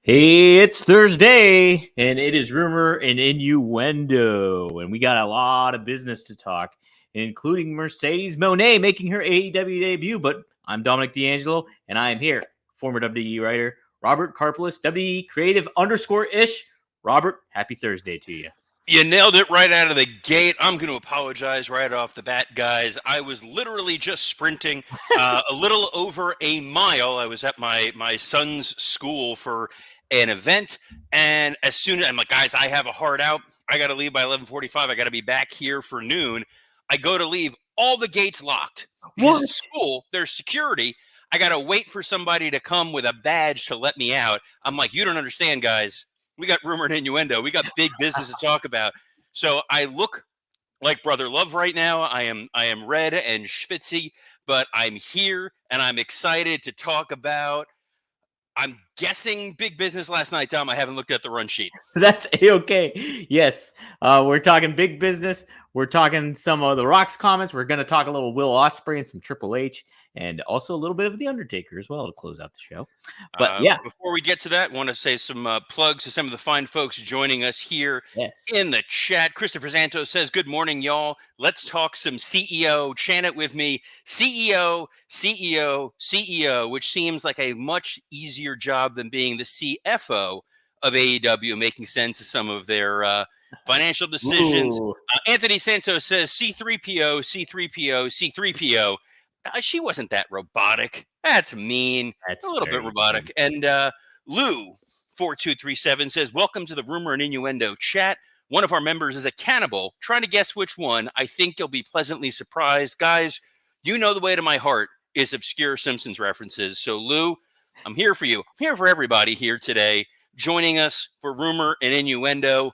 Hey, it's Thursday, and it is Rumor and Innuendo, and we got a lot of business to talk, including Mercedes Mone making her AEW debut. But I'm Dominic DeAngelo, and I am here, former WWE writer Robert Karpeles, WWE Creative _ish. Robert, happy Thursday to you. You nailed it right out of the gate. I'm going to apologize right off the bat, guys. I was literally just sprinting a little over a mile. I was at my son's school for an event, and as soon as I'm like, guys, I have a hard out. I got to leave by 11:45. I got to be back here for noon. I go to leave. All the gates locked because What? at school there's security. I got to wait for somebody to come with a badge to let me out. I'm like, you don't understand, guys. We got Rumor and Innuendo. We got big business to talk about. So I look like Brother Love right now. I am red and schwitzy, but I'm here and I'm excited to talk about. I'm guessing big business last night, Tom. I haven't looked at the run sheet. That's A-okay. Yes, we're talking big business. We're talking some of the Rock's comments. We're going to talk a little Will Ospreay and some Triple H, and also a little bit of The Undertaker as well to close out the show. But yeah. Before we get to that, I want to say some plugs to some of the fine folks joining us here in the chat. Christopher Santos says, good morning, y'all. Let's talk some CEO. Chant it with me. CEO, CEO, CEO, which seems like a much easier job than being the CFO of AEW, making sense of some of their financial decisions. Anthony Santos says, C3PO, C3PO, C3PO. She wasn't that robotic. That's mean. That's a little bit robotic. Mean. And Lou4237 says, welcome to the Rumor and Innuendo chat. One of our members is a cannibal. Trying to guess which one. I think you'll be pleasantly surprised. Guys, you know the way to my heart is obscure Simpsons references. So, Lou, I'm here for you. I'm here for everybody here today. Joining us for Rumor and Innuendo.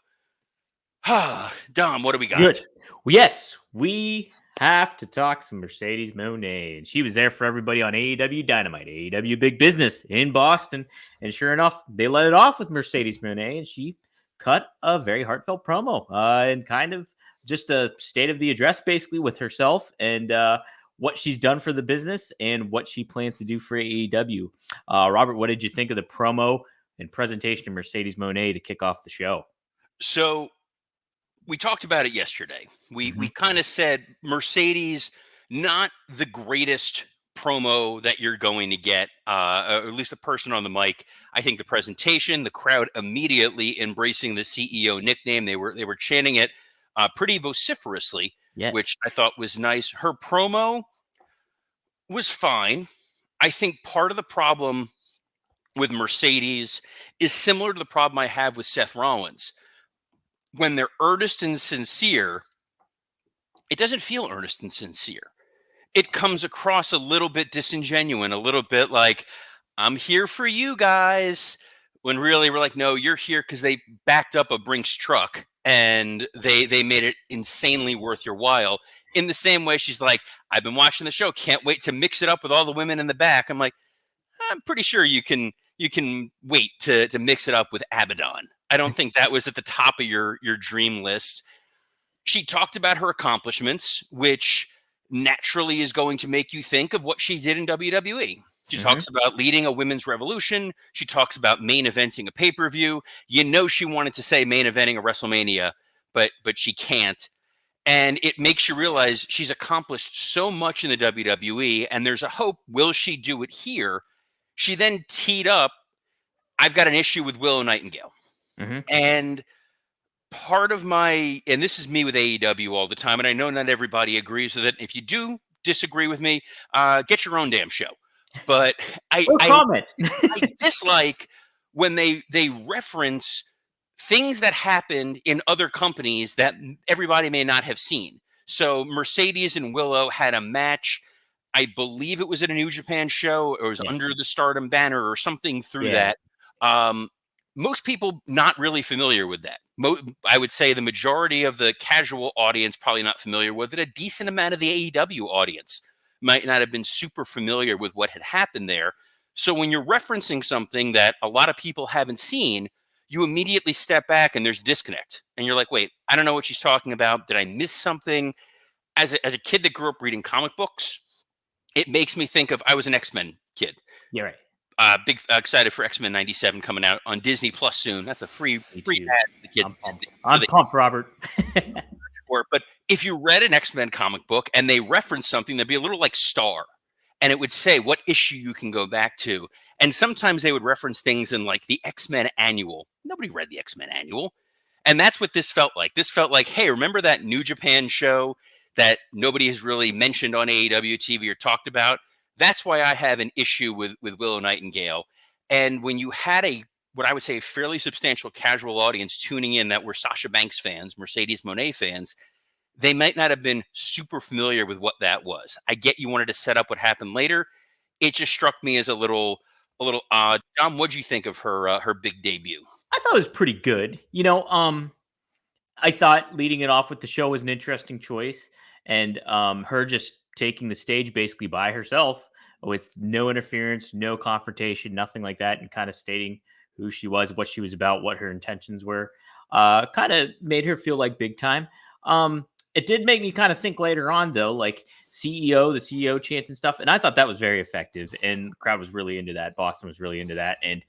Dom, what do we got? Good. Well, yes, we have to talk some Mercedes Mone. And she was there for everybody on AEW Dynamite, AEW Big Business in Boston. And sure enough, they let it off with Mercedes Mone, and she cut a very heartfelt promo and kind of just a state of the address, basically, with herself and what she's done for the business and what she plans to do for AEW. Robert, what did you think of the promo and presentation of Mercedes Mone to kick off the show? So we talked about it yesterday. We kind of said Mercedes, not the greatest promo that you're going to get, or at least the person on the mic. I think the presentation, the crowd immediately embracing the CEO nickname. They were chanting it pretty vociferously, yes, which I thought was nice. Her promo was fine. I think part of the problem with Mercedes is similar to the problem I have with Seth Rollins. When they're earnest and sincere, it doesn't feel earnest and sincere. It comes across a little bit disingenuous, a little bit like, I'm here for you guys, when really we're like, no, you're here because they backed up a Brinks truck and they made it insanely worth your while. In the same way, she's like, I've been watching the show, can't wait to mix it up with all the women in the back. I'm like, I'm pretty sure you can wait to mix it up with Abaddon. I don't think that was at the top of your dream list. She talked about her accomplishments, which naturally is going to make you think of what she did in WWE. She talks about leading a women's revolution. She talks about main eventing a pay-per-view. You know she wanted to say main eventing a WrestleMania, but she can't. And it makes you realize she's accomplished so much in the WWE, and there's a hope, will she do it here? She then teed up, I've got an issue with Willow Nightingale. And part of my, and this is me with AEW all the time, and I know not everybody agrees with it. If you do disagree with me, get your own damn show. But I dislike when they reference things that happened in other companies that everybody may not have seen. So Mercedes and Willow had a match. I believe it was at a New Japan show, or it was under the Stardom banner or something through that. Most people not really familiar with that. I would say the majority of the casual audience probably not familiar with it. A decent amount of the AEW audience might not have been super familiar with what had happened there. So when you're referencing something that a lot of people haven't seen, you immediately step back and there's disconnect. And you're like, wait, I don't know what she's talking about. Did I miss something? As a kid that grew up reading comic books, it makes me think of, I was an X-Men kid. Yeah, right. Big excited for X-Men '97 coming out on Disney Plus soon. That's a free ad for the kids. I'm pumped. I'm pumped, Robert. But if you read an X-Men comic book and they reference something, that'd be a little like Star, and it would say what issue you can go back to. And sometimes they would reference things in like the X-Men Annual. Nobody read the X-Men Annual. And that's what this felt like. This felt like, hey, remember that New Japan show that nobody has really mentioned on AEW TV or talked about? That's why I have an issue with Willow Nightingale. And when you had what I would say a fairly substantial casual audience tuning in that were Sasha Banks fans, Mercedes Mone fans, they might not have been super familiar with what that was. I get you wanted to set up what happened later. It just struck me as a little odd. Dom, what'd you think of her big debut? I thought it was pretty good. I thought leading it off with the show was an interesting choice, and her just taking the stage basically by herself with no interference, no confrontation, nothing like that, and kind of stating who she was, what she was about, what her intentions were, kind of made her feel like big time. It did make me kind of think later on, though, like the CEO chant and stuff, and I thought that was very effective, and the crowd was really into that. Boston was really into that, and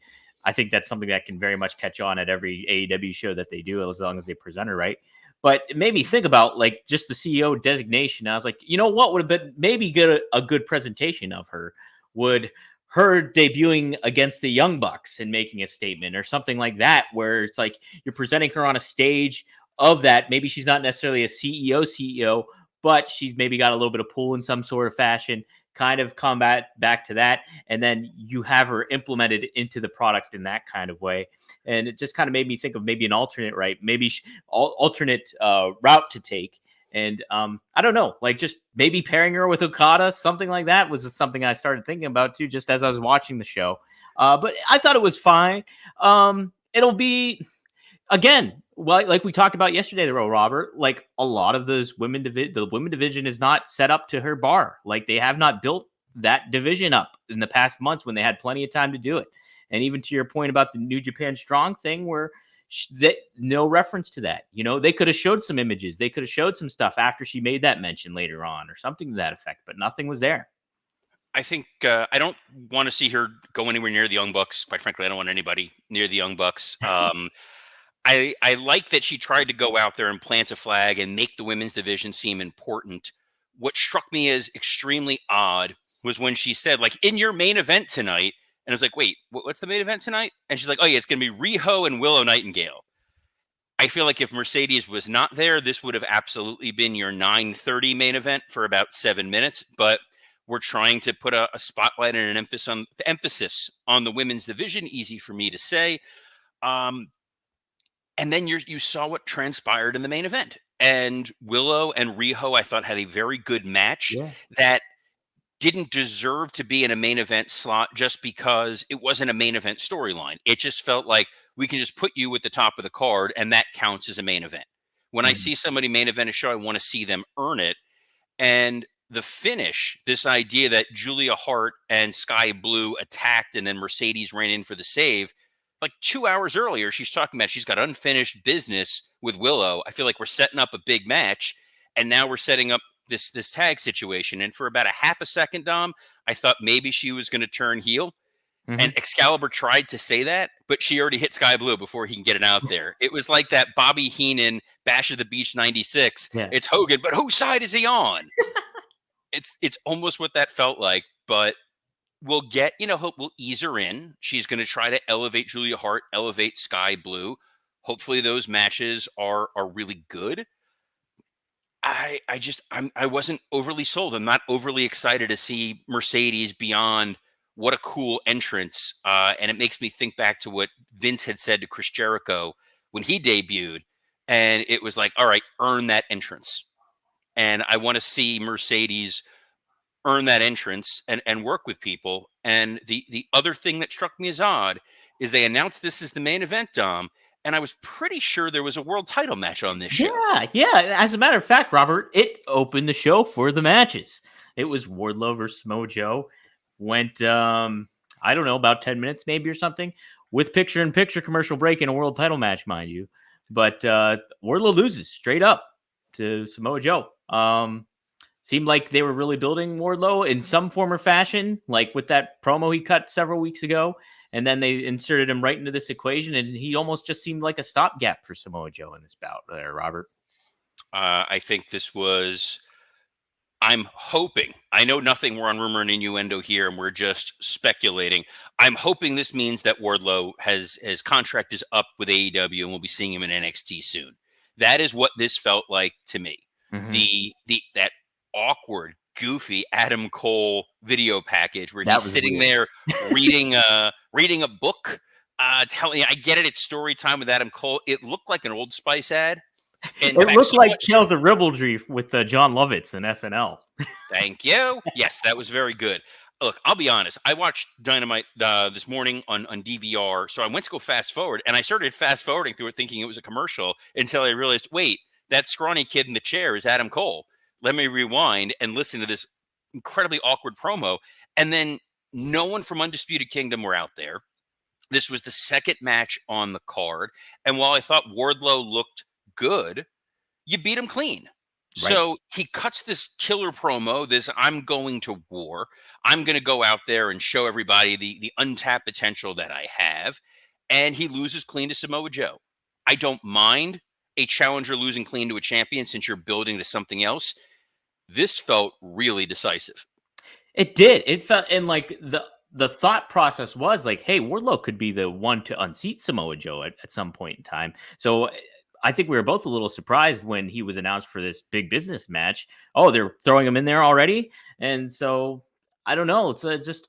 I think that's something that can very much catch on at every AEW show that they do, as long as they present it right. But it made me think about like just the CEO designation. I was like, you know what would have been maybe a good presentation of her would her debuting against the Young Bucks and making a statement or something like that, where it's like you're presenting her on a stage of that. Maybe she's not necessarily a CEO, but she's maybe got a little bit of pull in some sort of fashion, kind of combat back to that. And then you have her implemented into the product in that kind of way. And it just kind of made me think of maybe an alternate, right? Maybe alternate route to take. And I don't know, like just maybe pairing her with Okada, something like that was something I started thinking about too, just as I was watching the show. But I thought it was fine. It'll be, again, well, like we talked about yesterday, Robert, like a lot of those the women division is not set up to her bar. Like they have not built that division up in the past months when they had plenty of time to do it. And even to your point about the New Japan Strong thing, where no reference to that. They could have showed some images. They could have showed some stuff after she made that mention later on or something to that effect, but nothing was there. I think I don't want to see her go anywhere near the Young Bucks. Quite frankly, I don't want anybody near the Young Bucks. I like that she tried to go out there and plant a flag and make the women's division seem important. What struck me as extremely odd was when she said, like, in your main event tonight, and I was like, wait, what's the main event tonight? And she's like, oh yeah, it's going to be Riho and Willow Nightingale. I feel like if Mercedes was not there, this would have absolutely been your 9:30 main event for about 7 minutes. But we're trying to put a spotlight and an emphasis on the women's division. Easy for me to say. And then you saw what transpired in the main event. And Willow and Riho, I thought, had a very good match that didn't deserve to be in a main event slot just because it wasn't a main event storyline. It just felt like we can just put you at the top of the card and that counts as a main event. When I see somebody main event a show, I want to see them earn it. And the finish, this idea that Julia Hart and Sky Blue attacked and then Mercedes ran in for the save, like 2 hours earlier, she's talking about she's got unfinished business with Willow. I feel like we're setting up a big match, and now we're setting up this tag situation. And for about a half a second, Dom, I thought maybe she was going to turn heel. And Excalibur tried to say that, but she already hit Sky Blue before he can get it out there. It was like that Bobby Heenan Bash of the Beach 96. Yeah. It's Hogan, but whose side is he on? It's almost what that felt like, but we'll get, we'll ease her in. She's going to try to elevate Julia Hart, elevate Sky Blue. Hopefully those matches are really good. I wasn't overly sold. I'm not overly excited to see Mercedes beyond what a cool entrance. And it makes me think back to what Vince had said to Chris Jericho when he debuted. And it was like, all right, earn that entrance. And I want to see Mercedes earn that entrance and work with people. And the other thing that struck me as odd is they announced this as the main event, Dom, and I was pretty sure there was a world title match on this show. Yeah. As a matter of fact, Robert, it opened the show for the matches. It was Wardlow versus Mojo. Went, I don't know, about 10 minutes maybe or something, with picture-in-picture commercial break in a world title match, mind you. But Wardlow loses straight up to Samoa Joe. seemed like they were really building Wardlow in some form or fashion, like with that promo he cut several weeks ago. And then they inserted him right into this equation, and he almost just seemed like a stopgap for Samoa Joe in this bout there, Robert. I think this was. I'm hoping. I know nothing. We're on rumor and innuendo here, and we're just speculating. I'm hoping this means that Wardlow his contract is up with AEW, and we'll be seeing him in NXT soon. That is what this felt like to me. Mm-hmm. The that awkward, goofy Adam Cole video package where That he's was sitting weird. there reading a book. Telling, I get it. It's story time with Adam Cole. It looked like an Old Spice ad. In It fact, looked so like much. Tales of Ribaldry with John Lovitz and SNL. Thank you. Yes, that was very good. Look, I'll be honest. I watched Dynamite this morning on DVR, so I went to go fast forward, and I started fast forwarding through it, thinking it was a commercial, until I realized, wait, that scrawny kid in the chair is Adam Cole. Let me rewind and listen to this incredibly awkward promo, and then no one from Undisputed Kingdom were out there. This was the second match on the card, and while I thought Wardlow looked good, you beat him clean. Right. So he cuts this killer promo, this I'm going to war. I'm going to go out there and show everybody the untapped potential that I have. And he loses clean to Samoa Joe. I don't mind a challenger losing clean to a champion since you're building to something else. This felt really decisive. It did. It felt, and like the thought process was like, hey, Wardlow could be the one to unseat Samoa Joe at some point in time. So I think we were both a little surprised when he was announced for this big business match. Oh, they're throwing him in there already. And so I don't know. It's just,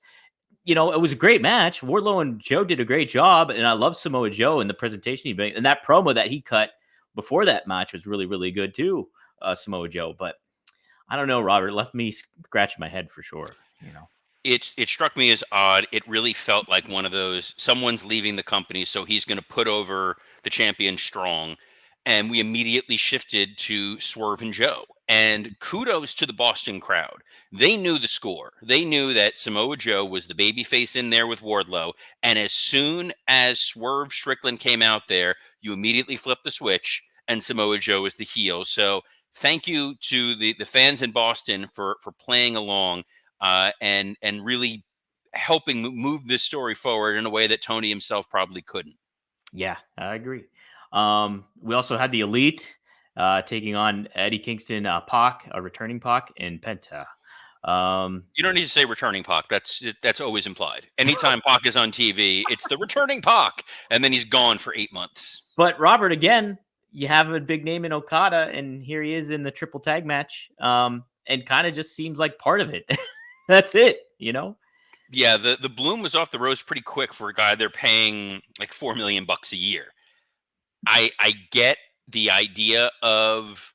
it was a great match. Wardlow and Joe did a great job. And I love Samoa Joe and the presentation he made. And that promo that he cut before that match was really, really good too, Samoa Joe. But I don't know, Robert. It left me scratching my head for sure. It struck me as odd. It really felt like one of those, someone's leaving the company, so he's going to put over the champion strong. And we immediately shifted to Swerve and Joe. And kudos to the Boston crowd. They knew the score. They knew that Samoa Joe was the babyface in there with Wardlow. And as soon as Swerve Strickland came out there, you immediately flipped the switch, and Samoa Joe was the heel. So thank you to the fans in Boston for playing along. And really helping move this story forward in a way that Tony himself probably couldn't. Yeah, I agree. We also had the Elite taking on Eddie Kingston, Pac, a returning Pac, and Penta. You don't need to say returning Pac. That's always implied. Anytime Pac is on TV, it's the returning Pac, and then he's gone for 8 months. But Robert, again, you have a big name in Okada, and here he is in the triple tag match, and kind of just seems like part of it. That's it, Yeah, the bloom was off the rose pretty quick for a guy they're paying like $4 million a year. I get the idea of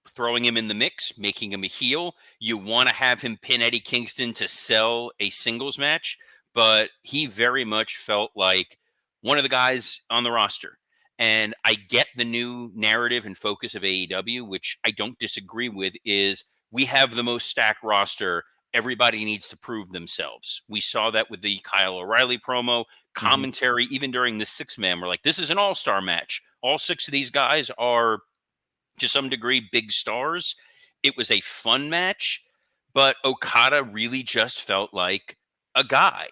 throwing him in the mix, making him a heel. You want to have him pin Eddie Kingston to sell a singles match, but he very much felt like one of the guys on the roster. And I get the new narrative and focus of AEW, which I don't disagree with, is we have the most stacked roster. Everybody needs to prove themselves. We saw that with the Kyle O'Reilly promo, commentary, even during the 6-man. We're like, this is an all-star match. All 6 of these guys are, to some degree, big stars. It was a fun match, but Okada really just felt like a guy.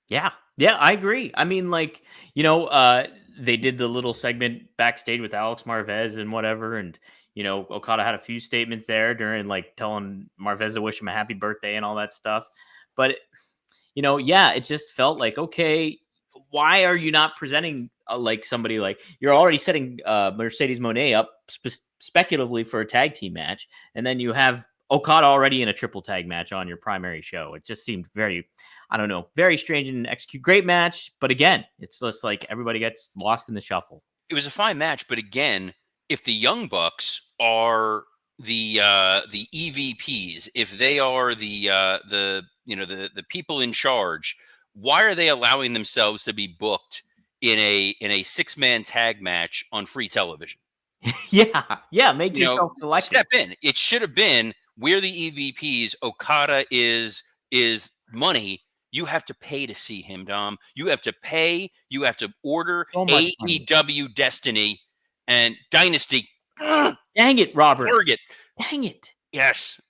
Yeah, I agree. I mean, like, they did the little segment backstage with Alex Marvez and whatever, and Okada had a few statements there during like telling Marvez to wish him a happy birthday and all that stuff. But it just felt like, okay, why are you not presenting like somebody like you're already setting Mercedes Mone up speculatively for a tag team match, and then you have Okada already in a triple tag match on your primary show. It just seemed very, I don't know, very strange and execute. Great match, but again, it's just like everybody gets lost in the shuffle. It was a fine match, but again, if the Young Bucks are the EVPs, if they are the people in charge, why are they allowing themselves to be booked in a 6-man tag match on free television? yeah, make yourself selected. Step in. It should have been, we're the EVPs. Okada is money. You have to pay to see him, Dom. You have to pay. You have to order AEW Destiny and Dynasty. Dang it, Robert. Target. Dang it. Yes.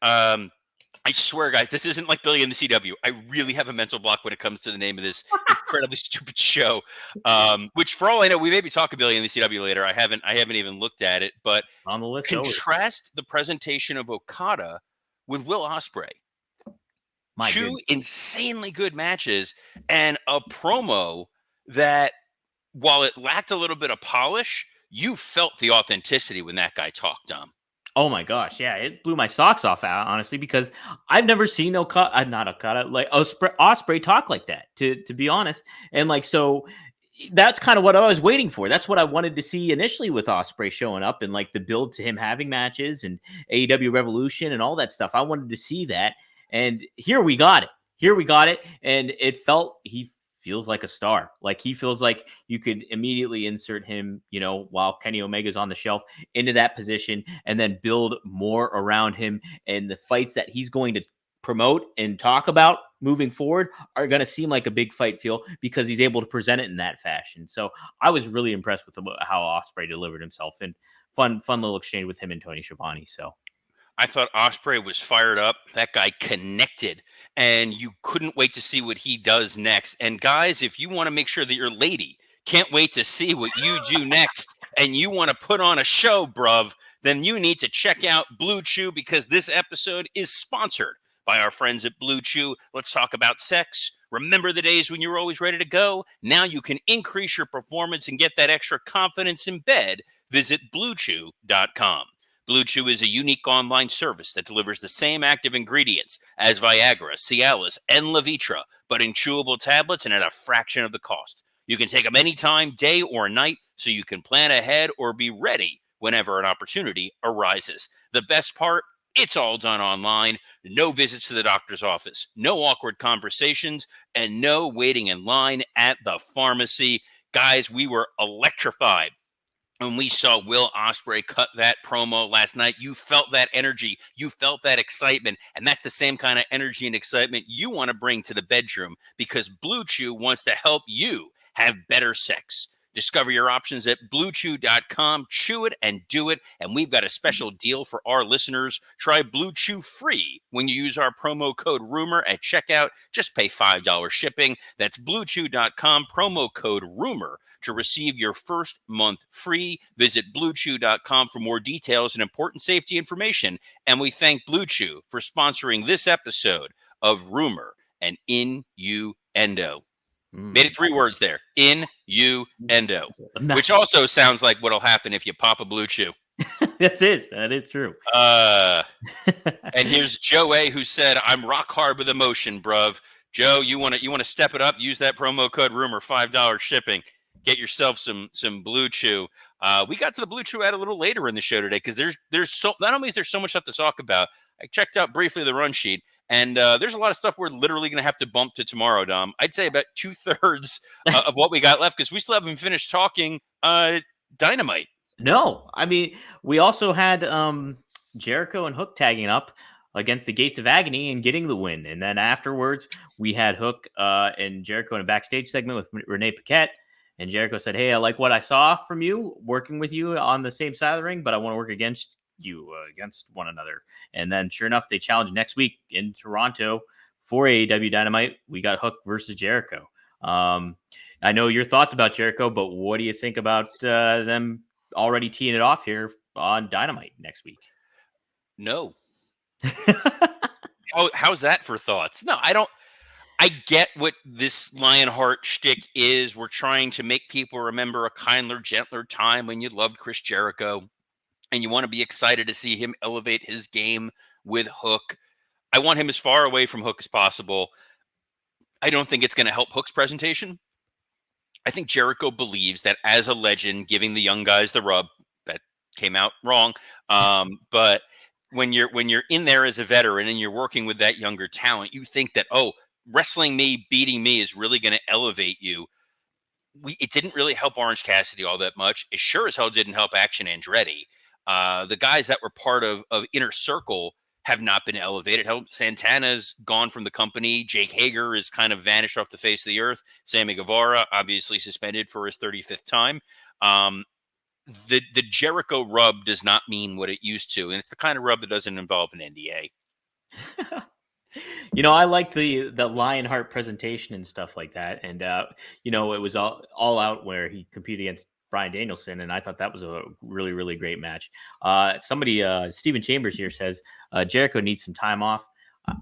I swear, guys, this isn't like Billy and the CW. I really have a mental block when it comes to the name of this incredibly stupid show. Which, for all I know, we may be talking Billy and the CW later. I haven't even looked at it, but On the list always. contrast the presentation of Okada with Will Ospreay. My Two goodness. insanely good matches and a promo that, while it lacked a little bit of polish, you felt the authenticity when that guy talked, Dom. Oh my gosh, yeah, it blew my socks off, honestly, because I've never seen not Okada, like Osprey talk like that. To be honest, and like so, that's kind of what I was waiting for. That's what I wanted to see initially with Osprey showing up and like the build to him having matches and AEW Revolution and all that stuff. I wanted to see that, and here we got it. Here we got it, and it felt he feels like a star. Like he feels like you could immediately insert him, while Kenny Omega's on the shelf into that position and then build more around him. And the fights that he's going to promote and talk about moving forward are going to seem like a big fight feel because he's able to present it in that fashion. So I was really impressed with how Ospreay delivered himself, and fun little exchange with him and Tony Schiavone. So I thought Ospreay was fired up. That guy connected, and you couldn't wait to see what he does next. And guys, if you want to make sure that your lady can't wait to see what you do next, and you want to put on a show, bruv, then you need to check out Blue Chew, because this episode is sponsored by our friends at Blue Chew. Let's talk about sex. Remember the days when you were always ready to go? Now you can increase your performance and get that extra confidence in bed. Visit BlueChew.com. Blue Chew is a unique online service that delivers the same active ingredients as Viagra, Cialis, and Levitra, but in chewable tablets and at a fraction of the cost. You can take them anytime, day or night, so you can plan ahead or be ready whenever an opportunity arises. The best part? It's all done online. No visits to the doctor's office, no awkward conversations, and no waiting in line at the pharmacy. Guys, we were electrified when we saw Will Ospreay cut that promo last night. You felt that energy. You felt that excitement. And that's the same kind of energy and excitement you want to bring to the bedroom, because Blue Chew wants to help you have better sex. Discover your options at BlueChew.com. Chew it and do it. And we've got a special deal for our listeners. Try Blue Chew free when you use our promo code RUMOR at checkout. Just pay $5 shipping. That's BlueChew.com, promo code RUMOR, to receive your first month free. Visit BlueChew.com for more details and important safety information. And we thank Blue Chew for sponsoring this episode of Rumor and Innuendo. Made it 3 words there. Innuendo. Which also sounds like what'll happen if you pop a Blue Chew. That's it. That is true. And here's Joe A, who said, "I'm rock hard with emotion, bruv." Joe, you want to step it up? Use that promo code RUMOR, $5 shipping. Get yourself some Blue Chew. We got to the Blue Chew ad a little later in the show today, because there's so, not only is there so much stuff to talk about. I checked out briefly the run sheet, and there's a lot of stuff we're literally going to have to bump to tomorrow, Dom. I'd say about 2/3 of what we got left, because we still haven't finished talking Dynamite. No, I mean, we also had Jericho and Hook tagging up against the Gates of Agony and getting the win. And then afterwards, we had Hook and Jericho in a backstage segment with Renee Paquette. And Jericho said, "Hey, I like what I saw from you, working with you on the same side of the ring, but I want to work against you, against one another." And then sure enough, they challenged next week in Toronto for AEW Dynamite. We got Hook versus Jericho. I know your thoughts about Jericho, but what do you think about them already teeing it off here on Dynamite next week? No. How's that for thoughts? No, I don't. I get what this Lionheart shtick is. We're trying to make people remember a kinder, gentler time when you loved Chris Jericho, and you want to be excited to see him elevate his game with Hook. I want him as far away from Hook as possible. I don't think it's going to help Hook's presentation. I think Jericho believes that as a legend, giving the young guys the rub, that came out wrong. But when you're in there as a veteran and you're working with that younger talent, you think that, wrestling me, beating me is really going to elevate you. It didn't really help Orange Cassidy all that much. It sure as hell didn't help Action Andretti. The guys that were part of Inner Circle have not been elevated. Santana's gone from the company. Jake Hager is kind of vanished off the face of the earth. Sammy Guevara, obviously suspended for his 35th time. the Jericho rub does not mean what it used to, and it's the kind of rub that doesn't involve an NDA. I like the Lionheart presentation and stuff like that, and it was all out where he competed against Bryan Danielson, and I thought that was a really, really great match. Somebody, Steven Chambers here says Jericho needs some time off.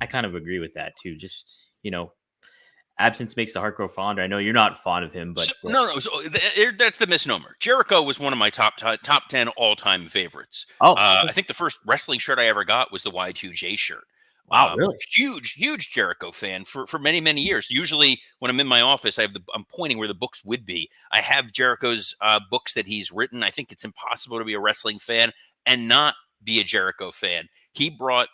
I kind of agree with that too. Just absence makes the heart grow fonder. I know you're not fond of him, but no. So that's the misnomer. Jericho was one of my top 10 all time favorites. Oh, I think the first wrestling shirt I ever got was the Y2J shirt. Wow, really? Huge Jericho fan for many, many years. Usually when I'm in my office, I'm pointing where the books would be. I have Jericho's books that he's written. I think it's impossible to be a wrestling fan and not be a Jericho fan. He brought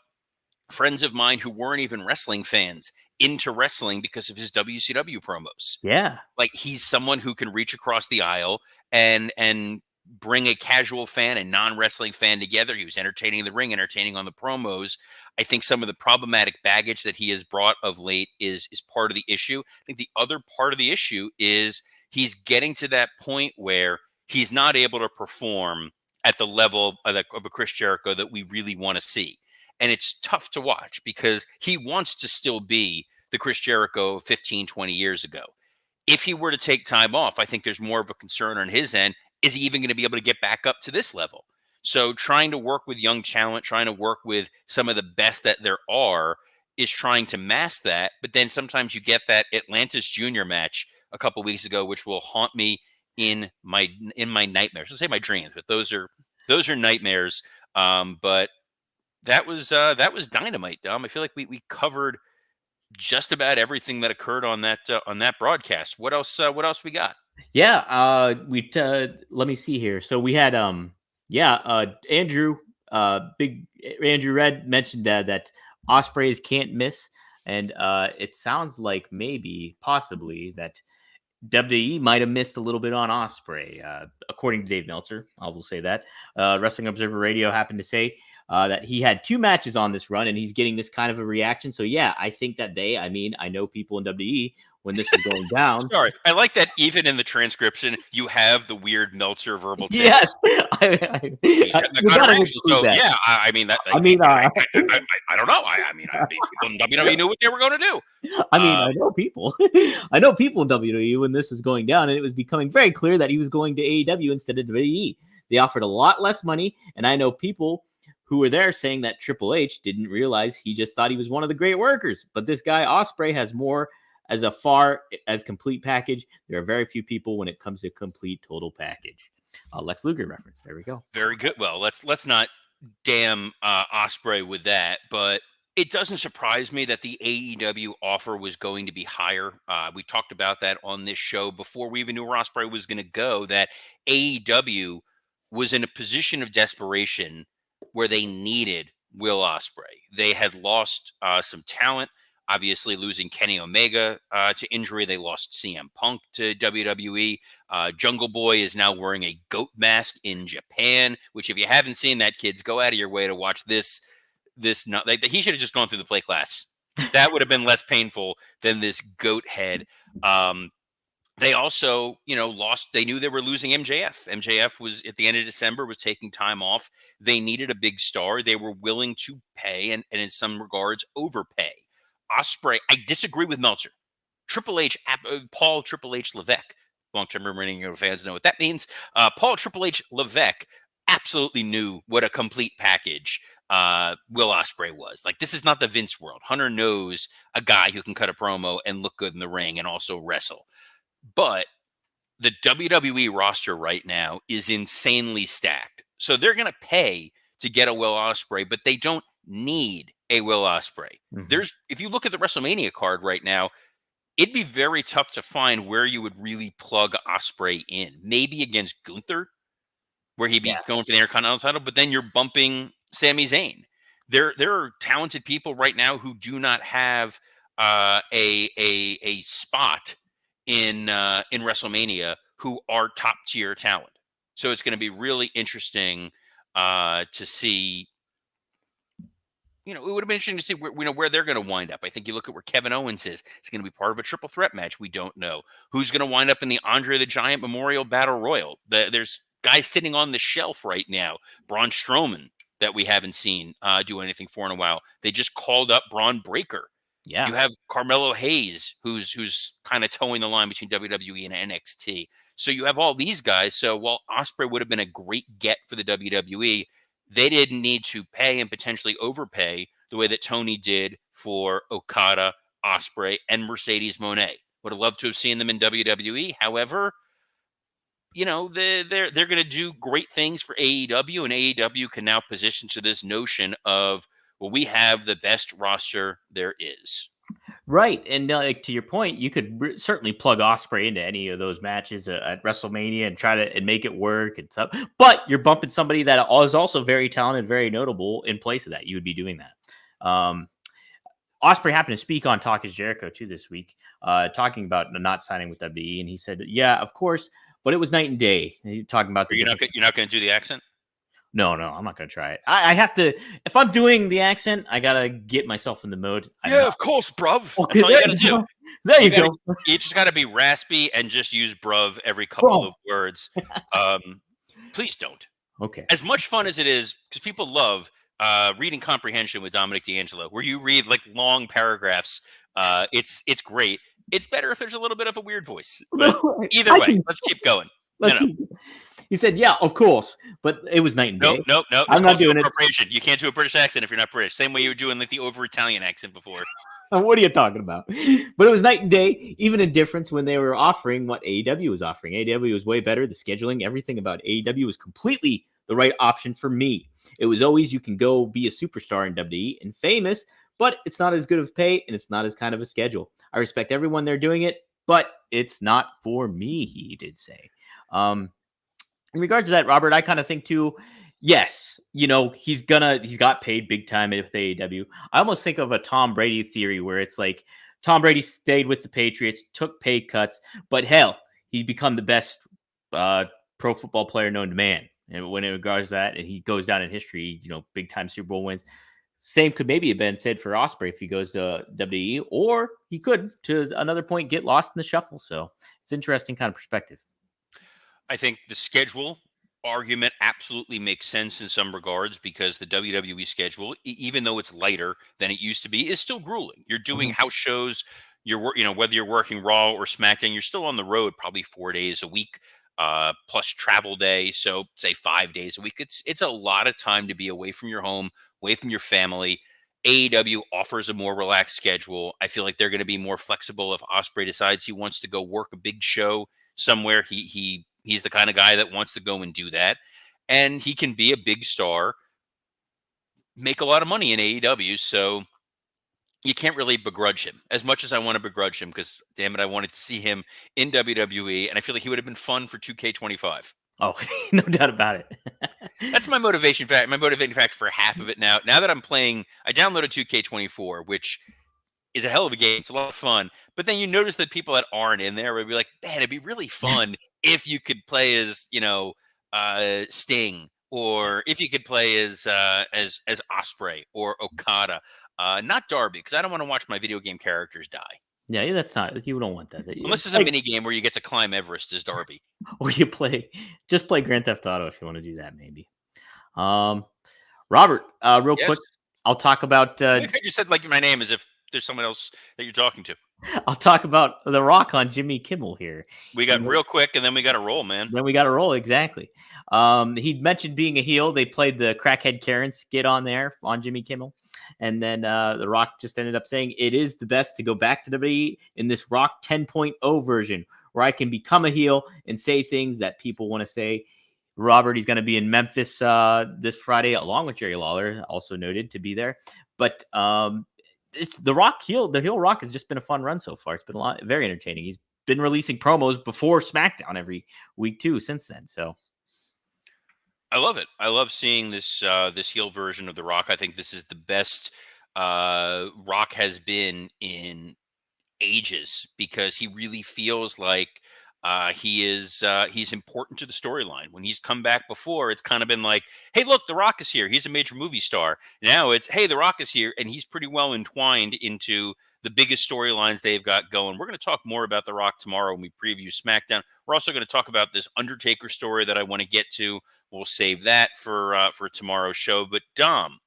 friends of mine who weren't even wrestling fans into wrestling because of his WCW promos. Yeah. Like, he's someone who can reach across the aisle and bring a casual fan and non-wrestling fan together. He was entertaining in the ring, entertaining on the promos. I think some of the problematic baggage that he has brought of late is part of the issue. I think the other part of the issue is he's getting to that point where he's not able to perform at the level of a Chris Jericho that we really want to see. And it's tough to watch because he wants to still be the Chris Jericho 15, 20 years ago. If he were to take time off, I think there's more of a concern on his end. Is he even going to be able to get back up to this level? So trying to work with young talent, trying to work with some of the best that there are is trying to mask that. But then sometimes you get that Atlantis Junior match a couple weeks ago, which will haunt me in my nightmares. I'll say my dreams, but those are nightmares. But that was Dynamite, Dom. I feel like we covered just about everything that occurred on that broadcast. What else we got? Yeah, let me see here. So we had Andrew Big Andrew Red mentioned that Ospreys can't miss, and it sounds like possibly that WWE might have missed a little bit on Osprey, according to Dave Meltzer. I will say that. Wrestling Observer Radio happened to say that he had 2 matches on this run, and he's getting this kind of a reaction. So yeah, I think that I know people in WWE when this was going down. Sorry, I like that even in the transcription you have the weird Meltzer verbal tics. Yes, I mean that. I don't know. I mean, people in WWE knew what they were going to do. I know people. I know people in WWE when this was going down, and it was becoming very clear that he was going to AEW instead of WWE. They offered a lot less money, and I know people who were there saying that Triple H didn't realize he just thought he was one of the great workers. But this guy Ospreay has more as far as complete package. There are very few people when it comes to complete total package. Lex Luger reference. There we go. Very good. Well, let's not damn Ospreay with that, but it doesn't surprise me that the AEW offer was going to be higher. We talked about that on this show before we even knew where Ospreay was going to go, that AEW was in a position of desperation where they needed Will Ospreay. They had lost some talent, obviously losing Kenny Omega to injury. They lost CM Punk to WWE. Jungle Boy is now wearing a goat mask in Japan, which if you haven't seen that, kids, go out of your way to watch this. He should have just gone through the play class. That would have been less painful than this goat head. They also, lost. They knew they were losing MJF. MJF was at the end of December, was taking time off. They needed a big star. They were willing to pay and in some regards overpay. Ospreay, I disagree with Meltzer. Paul Triple H Levesque, long-term Radio fans know what that means. Paul Triple H Levesque absolutely knew what a complete package Will Ospreay was. Like, this is not the Vince world. Hunter knows a guy who can cut a promo and look good in the ring and also wrestle. But the WWE roster right now is insanely stacked. So they're going to pay to get a Will Ospreay, but they don't need a Will Ospreay. Mm-hmm. If you look at the WrestleMania card right now, it'd be very tough to find where you would really plug Ospreay in. Maybe against Gunther, where he'd be going for the Intercontinental title, but then you're bumping Sami Zayn. There are talented people right now who do not have a spot in WrestleMania who are top tier talent. So it's going to be really interesting to see. It would have been interesting to see where they're going to wind up. I think you look at where Kevin Owens is. It's going to be part of a triple threat match. We don't know who's going to wind up in the Andre the Giant Memorial Battle Royal. There's guys sitting on the shelf right now. Braun Strowman, that we haven't seen do anything for in a while. They just called up Braun Breaker. Yeah. You have Carmelo Hayes, who's kind of towing the line between WWE and NXT. So you have all these guys. So while Ospreay would have been a great get for the WWE, they didn't need to pay and potentially overpay the way that Tony did for Okada, Ospreay, and Mercedes Mone. Would have loved to have seen them in WWE. However, you know, they're going to do great things for AEW, and AEW can now position to this notion of, well, we have the best roster there is. Right, and like to your point, you could certainly plug Ospreay into any of those matches at WrestleMania and try to make it work and stuff. But you're bumping somebody that is also very talented, very notable in place of that. You would be doing that. Ospreay happened to speak on Talk Is Jericho too this week, talking about not signing with WWE, and he said, "Yeah, of course, but it was night and day." He talking about you're not going to do the accent. No, I'm not going to try it. I have to, if I'm doing the accent, I got to get myself in the mode. Of course, bruv. Okay, that's all you got to do. There you go. You just got to be raspy and just use bruv every couple of words. Please don't. Okay. As much fun as it is, because people love reading comprehension with Dominic DeAngelo, where you read like long paragraphs. It's great. It's better if there's a little bit of a weird voice. But either way, let's keep going. He said, "Yeah, of course," but it was night and day. No. I'm not doing it. You can't do a British accent if you're not British. Same way you were doing like the over Italian accent before. What are you talking about? But it was night and day, even a difference when they were offering what AEW was offering. AEW was way better. The scheduling, everything about AEW was completely the right option for me. It was always, you can go be a superstar in WWE and famous, but it's not as good of pay and it's not as kind of a schedule. I respect everyone they're doing it, but it's not for me, he did say. In regards to that, Robert, I kind of think too, yes, you know, he's got paid big time with AEW. I almost think of a Tom Brady theory where it's like Tom Brady stayed with the Patriots, took pay cuts, but hell, he's become the best pro football player known to man. And when it regards that, and he goes down in history, you know, big time Super Bowl wins. Same could maybe have been said for Ospreay if he goes to WWE, or he could, to another point, get lost in the shuffle. So it's interesting kind of perspective. I think the schedule argument absolutely makes sense in some regards because the WWE schedule, even though it's lighter than it used to be, is still grueling. You're doing house shows. Whether you're working Raw or SmackDown, you're still on the road probably 4 days a week, plus travel day. So say 5 days a week. It's a lot of time to be away from your home, away from your family. AEW offers a more relaxed schedule. I feel like they're going to be more flexible if Ospreay decides he wants to go work a big show somewhere. He's the kind of guy that wants to go and do that. And he can be a big star, make a lot of money in AEW. So you can't really begrudge him as much as I want to begrudge him because, damn it, I wanted to see him in WWE. And I feel like he would have been fun for 2K25. Oh, no doubt about it. That's my motivation factor. My motivating factor for half of it now. Now that I'm playing, I downloaded 2K24, which is a hell of a game. It's a lot of fun. But then you notice that people that aren't in there would be like, man, it'd be really fun if you could play as, Sting, or if you could play as Ospreay or Okada. Not Darby, because I don't want to watch my video game characters die. Yeah, that's not, you don't want that. Unless it's a mini game where you get to climb Everest as Darby. Or you play Grand Theft Auto if you want to do that, maybe. Robert, real quick, I'll talk about. I just said like my name as if there's someone else that you're talking to. I'll talk about The Rock on Jimmy Kimmel here. We got real quick, and then we got to roll, man. Then we got to roll, exactly. He mentioned being a heel. They played the crackhead Karen skit on there on Jimmy Kimmel. And then The Rock just ended up saying, it is the best to go back to WWE in this Rock 10.0 version, where I can become a heel and say things that people want to say. Robert, he's going to be in Memphis this Friday, along with Jerry Lawler, also noted to be there. But it's the heel Rock has just been a fun run so far. It's been very entertaining. He's been releasing promos before SmackDown every week too since then. So I love it. I love seeing this heel version of The Rock. I think this is the best Rock has been in ages because he really feels like he's important to the storyline. When he's come back before, it's kind of been like, hey, look, The Rock is here. He's a major movie star. Now it's, hey, The Rock is here, and he's pretty well entwined into the biggest storylines they've got going. We're going to talk more about The Rock tomorrow when we preview SmackDown. We're also going to talk about this Undertaker story that I want to get to. We'll save that for tomorrow's show. But Dom,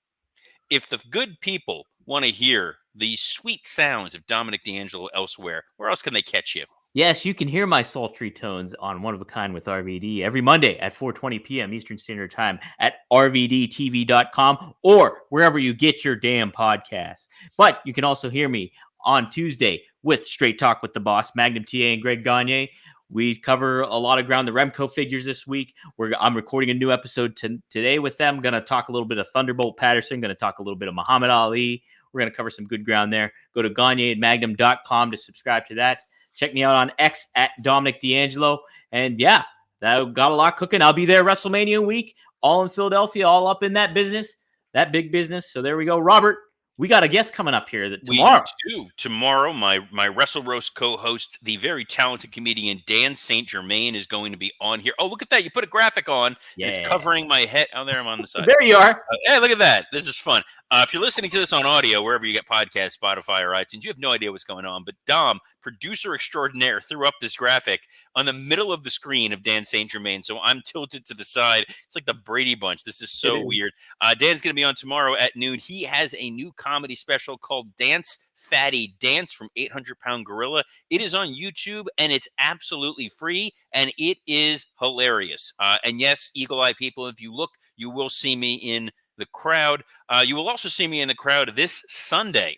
if the good people want to hear the sweet sounds of Dominic DeAngelo elsewhere, where else can they catch you? Yes, you can hear my sultry tones on One of a Kind with RVD every Monday at 4:20 p.m. Eastern Standard Time at rvdtv.com or wherever you get your damn podcasts. But you can also hear me on Tuesday with Straight Talk with the Boss, Magnum TA and Greg Gagne. We cover a lot of ground. The Remco figures this week. I'm recording a new episode today with them. Going to talk a little bit of Thunderbolt Patterson. Going to talk a little bit of Muhammad Ali. We're going to cover some good ground there. Go to gagneandmagnum.com to subscribe to that. Check me out on X at Dominic DeAngelo. And yeah, that got a lot cooking. I'll be there WrestleMania week, all in Philadelphia, all up in that business, that big business. So there we go. Robert, we got a guest coming up here tomorrow. We do. Tomorrow, my Wrestle Roast co-host, the very talented comedian Dan St. Germain, is going to be on here. Oh, look at that. You put a graphic on. Yeah. And it's covering my head. Oh, there I'm on the side. There you are. Hey, look at that. This is fun. If you're listening to this on audio, wherever you get podcasts, Spotify or iTunes, you have no idea what's going on. But Dom, producer extraordinaire, threw up this graphic on the middle of the screen of Dan St. Germain. So I'm tilted to the side. It's like the Brady Bunch. This is so weird. Dan's going to be on tomorrow at noon. He has a new comedy special called Dance Fatty Dance from 800 Pound Gorilla. It is on YouTube and it's absolutely free and it is hilarious. And yes, Eagle Eye people, if you look, you will see me in the crowd. You will also see me in the crowd this Sunday,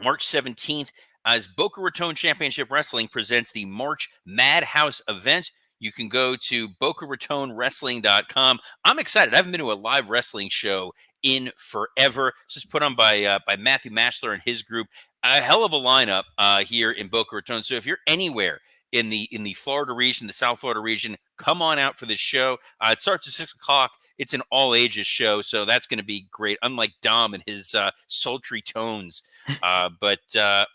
March 17th, as Boca Raton Championship Wrestling presents the March Madhouse event. You can go to BocaRatonWrestling.com. I'm excited. I haven't been to a live wrestling show in forever. This is put on by Matthew Mashler and his group. A hell of a lineup here in Boca Raton. So if you're anywhere in the Florida region, the South Florida region, come on out for this show. It starts at 6 o'clock. It's an all ages show, so that's going to be great. Unlike Dom and his sultry tones, but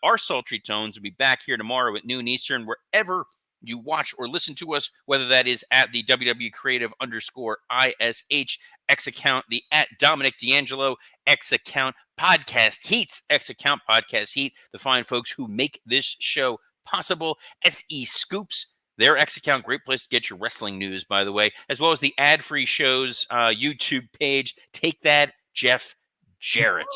our sultry tones will be back here tomorrow at noon Eastern, wherever you watch or listen to us, whether that is at the WW Creative _ISH X account, the at Dominic DeAngelo X account, Podcast Heats X account, Podcast Heat, the fine folks who make this show possible, SE Scoops, their X account, great place to get your wrestling news, by the way, as well as the ad-free show's YouTube page. Take that, Jeff Jarrett.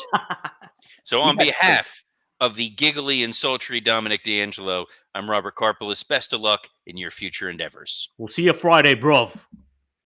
So on behalf of the giggly and sultry Dominic DeAngelo, I'm Robert Karpeles. Best of luck in your future endeavors. We'll see you Friday, bruv.